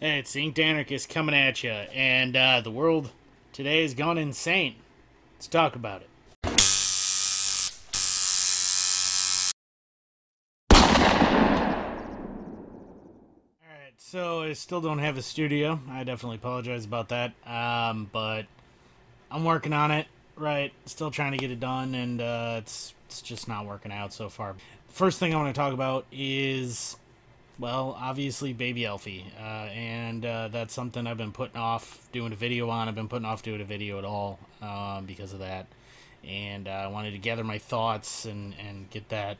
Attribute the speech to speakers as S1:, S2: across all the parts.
S1: Hey, it's the Anarchist coming at you, and the world today has gone insane. Let's talk about it. Alright, so I still don't have a studio. I definitely apologize about that. But I'm working on it, right? Still trying to get it done, and it's just not working out so far. First thing I want to talk about is, well, obviously, baby Alfie. And that's something I've been putting off doing a video on. I've been putting off doing a video at all because of that. And I wanted to gather my thoughts and get that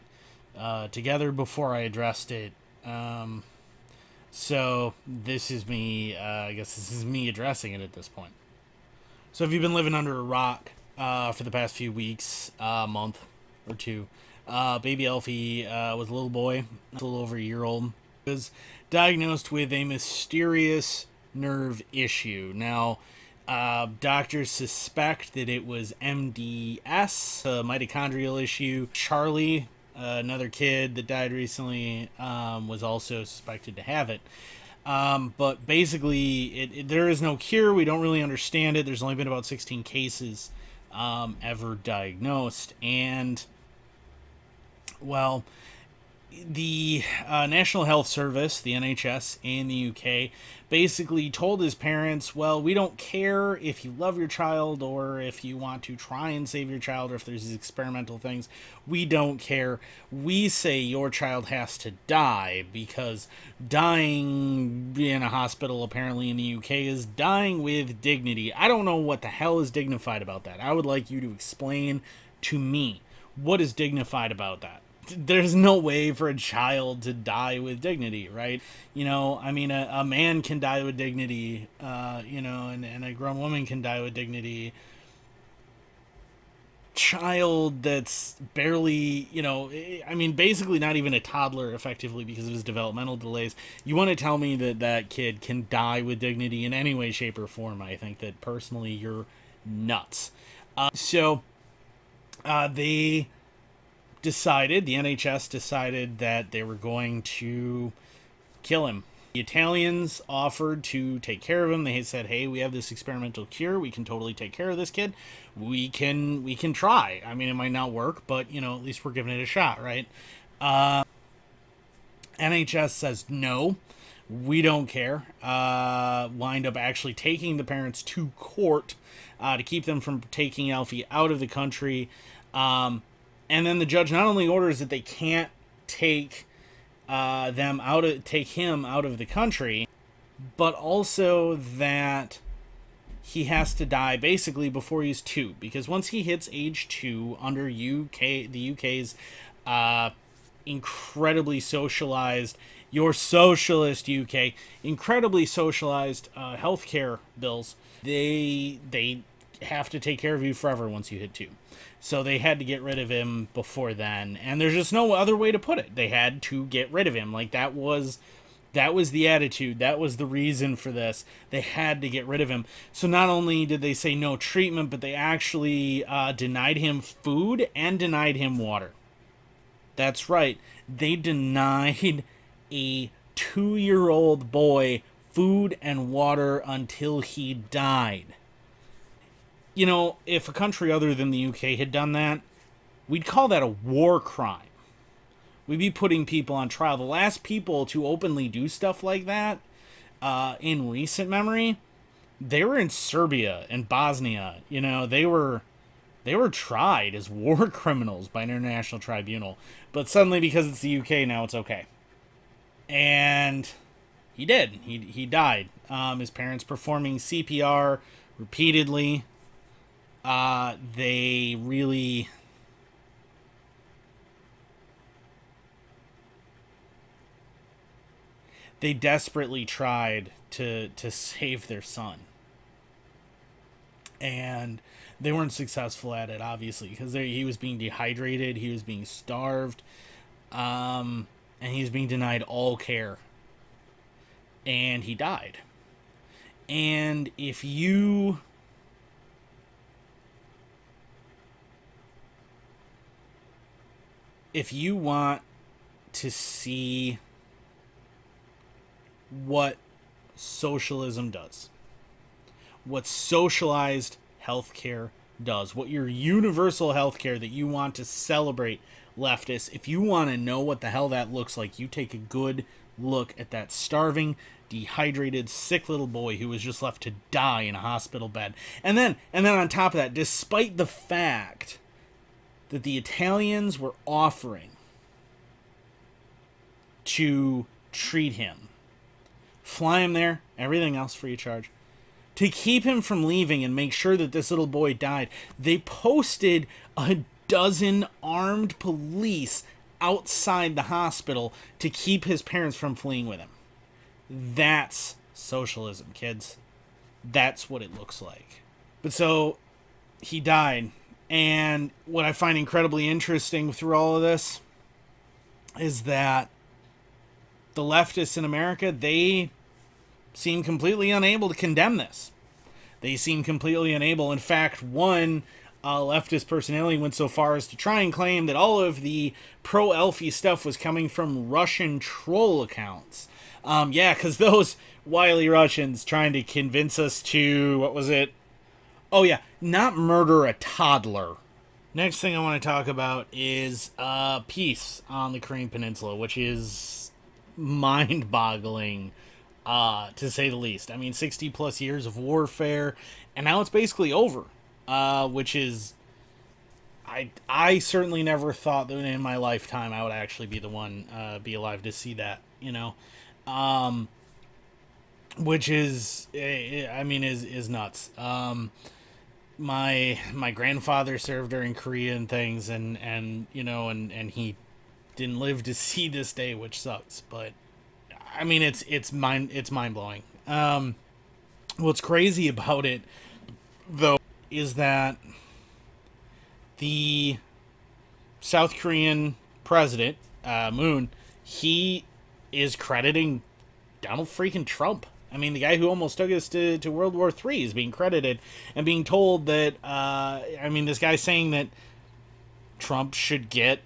S1: together before I addressed it. So this is me, I guess this is me addressing it at this point. So if you've been living under a rock for the past few weeks, month or two, baby Alfie was a little boy, a little over a year old, was diagnosed with a mysterious nerve issue. Now, doctors suspect that it was MDS, a mitochondrial issue. Charlie, another kid that died recently, was also suspected to have it. But basically, there is no cure. We don't really understand it. There's only been about 16 cases ever diagnosed. And, well, the National Health Service, the NHS in the UK, basically told his parents, well, we don't care if you love your child or if you want to try and save your child or if there's these experimental things. We don't care. We say your child has to die because dying in a hospital apparently in the UK is dying with dignity. I don't know what the hell is dignified about that. I would like you to explain to me what is dignified about that. There's no way for a child to die with dignity, right? You know, I mean, a man can die with dignity, and a grown woman can die with dignity. Child that's barely, I mean, basically not even a toddler effectively because of his developmental delays. You want to tell me that that kid can die with dignity in any way, shape, or form? I think that personally you're nuts. They decided, the NHS decided that they were going to kill him. The Italians offered to take care of him. They said, "Hey, we have this experimental cure. We can totally take care of this kid. We can try. I mean, it might not work, but at least we're giving it a shot, right?" NHS says no. We don't care. Wind up actually taking the parents to court to keep them from taking Alfie out of the country. And then the judge not only orders that they can't take take him out of the country, but also that he has to die basically before he's 2, because once he hits age 2 under the UK's incredibly socialized, your socialist UK, incredibly socialized healthcare bills, they have to take care of you forever once you hit 2. So they had to get rid of him before then, and there's just no other way to put it. They had to get rid of him. Like, that was the attitude. That was the reason for this. They had to get rid of him. So not only did they say no treatment, but they actually denied him food and denied him water. That's right. They denied a 2-year-old boy food and water until he died. If a country other than the UK had done that, we'd call that a war crime. We'd be putting people on trial. The last people to openly do stuff like that, in recent memory, they were in Serbia and Bosnia. They were tried as war criminals by an international tribunal. But suddenly, because it's the UK, now it's okay. And he did. He died. His parents performing CPR repeatedly. They desperately tried to save their son, and they weren't successful at it, obviously, because he was being dehydrated, he was being starved, and he was being denied all care, and he died. And if you want to see what socialism does. What socialized healthcare does. What your universal healthcare that you want to celebrate, leftists. If you want to know what the hell that looks like, you take a good look at that starving, dehydrated, sick little boy who was just left to die in a hospital bed. And then on top of that, despite the fact that the Italians were offering to treat him, fly him there, everything else free of charge, to keep him from leaving and make sure that this little boy died, they posted a dozen armed police outside the hospital to keep his parents from fleeing with him. That's socialism, kids. That's what it looks like. But so, he died. And what I find incredibly interesting through all of this is that the leftists in America, they seem completely unable to condemn this. They seem completely unable. In fact, one leftist personality went so far as to try and claim that all of the pro-Alfie stuff was coming from Russian troll accounts. Yeah, because those wily Russians trying to convince us to, what was it? Oh yeah, not murder a toddler. Next thing I want to talk about is peace on the Korean Peninsula, which is mind-boggling, to say the least. I mean, 60 plus years of warfare, and now it's basically over, which is, I certainly never thought that in my lifetime I would actually be the one, be alive to see that, you know, which is, I mean, is nuts. My grandfather served during Korea and things, and you know, and he didn't live to see this day, which sucks, but I mean, it's mind-blowing. What's crazy about it, though, is that the South Korean president, Moon, he is crediting Donald freaking Trump. I mean, the guy who almost took us to World War III is being credited and being told that, I mean, this guy's saying that Trump should get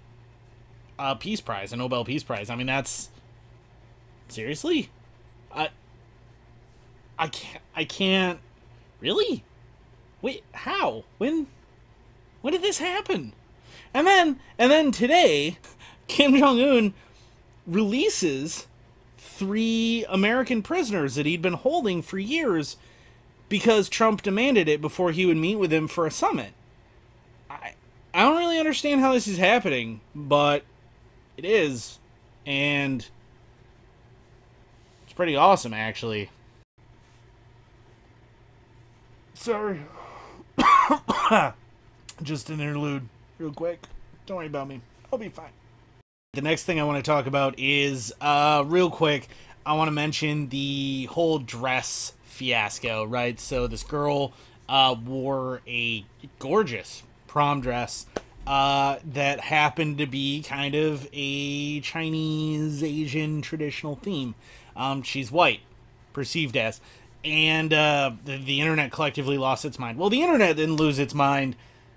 S1: a Peace Prize, a Nobel Peace Prize. I mean, that's... Seriously? I can't... Really? Wait, how? When did this happen? And then today, Kim Jong-un releases 3 American prisoners that he'd been holding for years because Trump demanded it before he would meet with him for a summit. I don't really understand how this is happening, but it is, and it's pretty awesome, actually. Sorry. Just an interlude, real quick. Don't worry about me. I'll be fine. The next thing I want to talk about is, real quick, I want to mention the whole dress fiasco, right? So this girl wore a gorgeous prom dress that happened to be kind of a Chinese, Asian traditional theme. She's white, perceived as. And the internet collectively lost its mind. Well, the internet didn't lose its mind.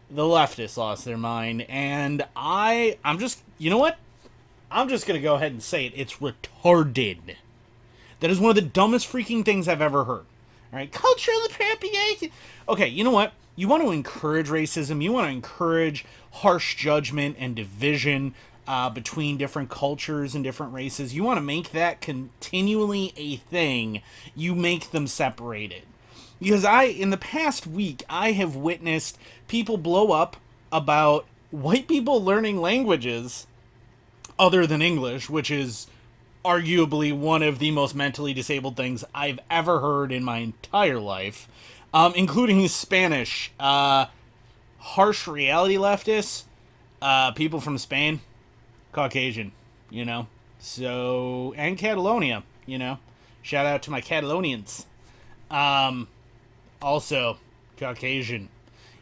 S1: The leftists lost their mind. And I'm just, you know what? I'm just going to go ahead and say it. It's retarded. That is one of the dumbest freaking things I've ever heard. All right, cultural appropriation. Okay, you know what? You want to encourage racism. You want to encourage harsh judgment and division between different cultures and different races. You want to make that continually a thing. You make them separated. Because in the past week, I have witnessed people blow up about white people learning languages other than English, which is arguably one of the most mentally disabled things I've ever heard in my entire life, including Spanish. Harsh reality leftists, people from Spain, Caucasian, you know, so, and Catalonia, you know, shout out to my Catalonians, also Caucasian,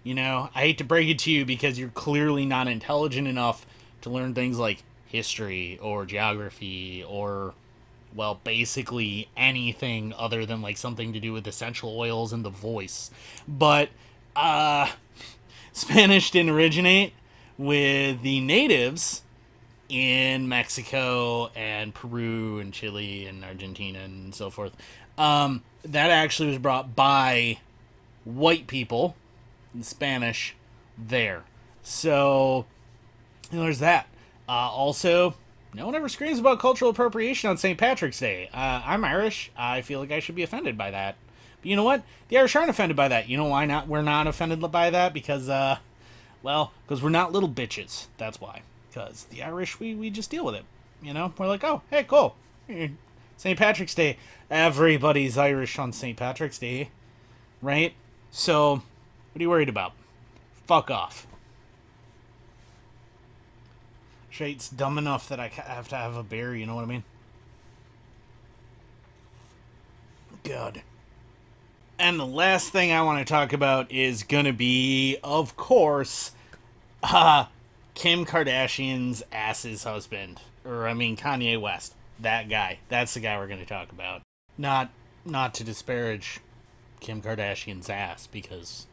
S1: you know, I hate to break it to you because you're clearly not intelligent enough to learn things like history or geography or, well, basically anything other than like something to do with essential oils and the voice. But Spanish didn't originate with the natives in Mexico and Peru and Chile and Argentina and so forth. That actually was brought by white people in Spanish there. So, there's that. Also, no one ever screams about cultural appropriation on St. Patrick's Day. I'm Irish. I feel like I should be offended by that. But you know what? The Irish aren't offended by that. You know why not? We're not offended by that? Because, because we're not little bitches. That's why. Because the Irish, we just deal with it. You know? We're like, oh, hey, cool. St. Patrick's Day. Everybody's Irish on St. Patrick's Day. Right? So, what are you worried about? Fuck off. Shate's dumb enough that I have to have a beer, you know what I mean? Good. And the last thing I want to talk about is gonna be, of course, Kim Kardashian's ass's husband. Or, I mean, Kanye West. That guy. That's the guy we're gonna talk about. Not to disparage Kim Kardashian's ass, because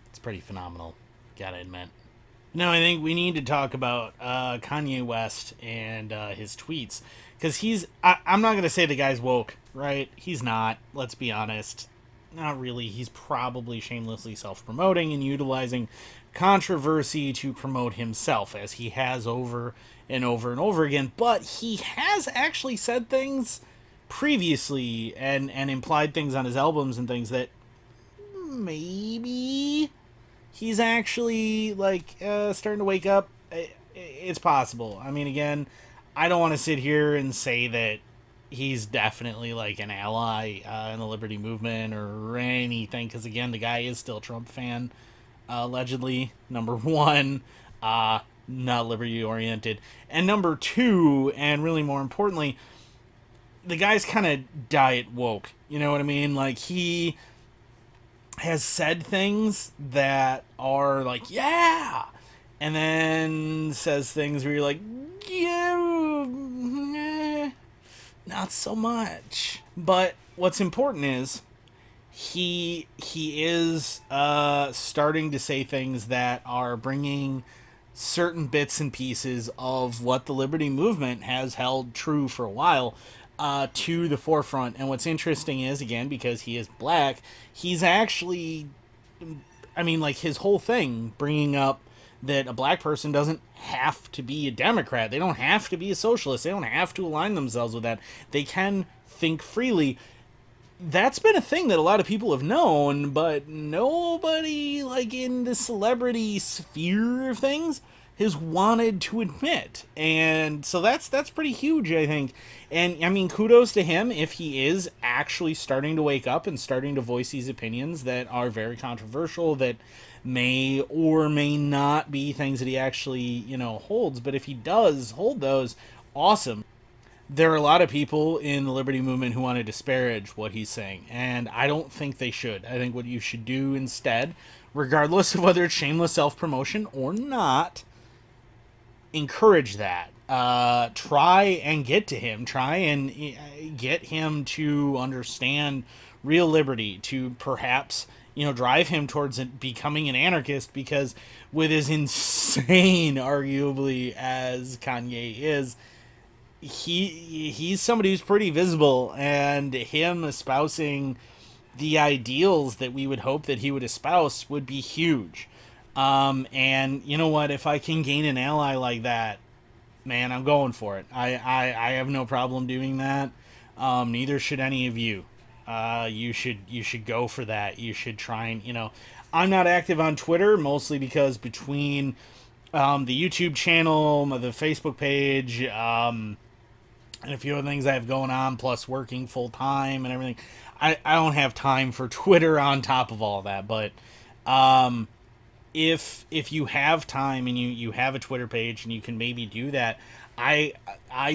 S1: it's pretty phenomenal, gotta admit. No, I think we need to talk about Kanye West and his tweets. Because I'm not going to say the guy's woke, right? He's not, let's be honest. Not really. He's probably shamelessly self-promoting and utilizing controversy to promote himself, as he has over and over and over again. But he has actually said things previously and implied things on his albums and things that maybe he's actually, like, starting to wake up. It's possible. I mean, again, I don't want to sit here and say that he's definitely, like, an ally in the liberty movement or anything, because, again, the guy is still a Trump fan, allegedly, number one, not liberty-oriented, and number two, and really more importantly, the guy's kind of diet woke, you know what I mean? Like, he has said things that are like, yeah, and then says things where you're like, yeah, not so much. But what's important is he is starting to say things that are bringing certain bits and pieces of what the liberty movement has held true for a while to the forefront. And what's interesting is, again, because he is black, he's actually, I mean, like, his whole thing bringing up that a black person doesn't have to be a Democrat. They don't have to be a socialist. They don't have to align themselves with that. They can think freely. That's been a thing that a lot of people have known, but nobody, like, in the celebrity sphere of things has wanted to admit. And so that's pretty huge, I think. And, I mean, kudos to him if he is actually starting to wake up and starting to voice these opinions that are very controversial, that may or may not be things that he actually, you know, holds. But if he does hold those, awesome. There are a lot of people in the liberty movement who want to disparage what he's saying, and I don't think they should. I think what you should do instead, regardless of whether it's shameless self-promotion or not, encourage that. Try and get to him. Try and get him to understand real liberty, to perhaps, you know, drive him towards becoming an anarchist, because with as insane, arguably, as Kanye is, he's somebody who's pretty visible, and him espousing the ideals that we would hope that he would espouse would be huge. And you know what? If I can gain an ally like that, man, I'm going for it. I have no problem doing that. Neither should any of you. You should go for that. You should try and, you know, I'm not active on Twitter, mostly because between the YouTube channel, the Facebook page, and a few other things I have going on, plus working full time and everything, I don't have time for Twitter on top of all that. But if you have time and you have a Twitter page and you can maybe do that, I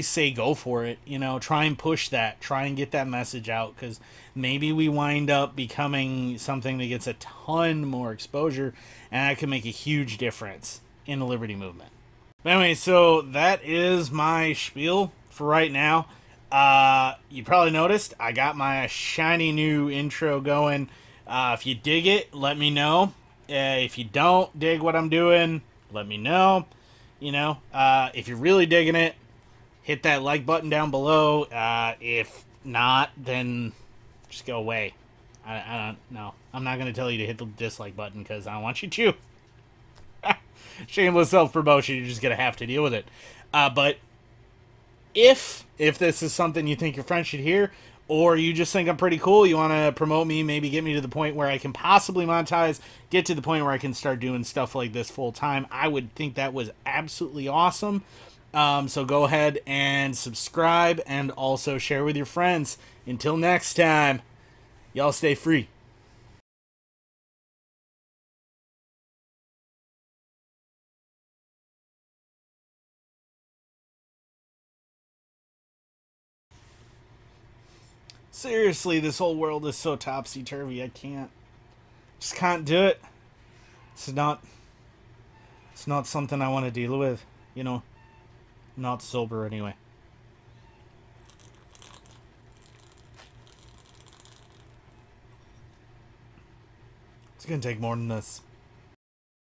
S1: say go for it. You know, try and push that. Try and get that message out, because maybe we wind up becoming something that gets a ton more exposure, and that can make a huge difference in the liberty movement. But anyway, so that is my spiel for right now. You probably noticed I got my shiny new intro going. If you dig it, let me know. If you don't dig what I'm doing, let me know. You know, if you're really digging it, hit that like button down below. If not, then Just go away. I don't know. I'm not going to tell you to hit the dislike button because I don't want you to. Shameless self-promotion. You're just going to have to deal with it. But if this is something you think your friends should hear, or you just think I'm pretty cool, you want to promote me, maybe get me to the point where I can possibly monetize, get to the point where I can start doing stuff like this full time, I would think that was absolutely awesome. So go ahead and subscribe and also share with your friends. Until next time, y'all stay free. Seriously, this whole world is so topsy-turvy, I just can't do it. It's not something I want to deal with, you know. Not sober anyway. It's gonna take more than this.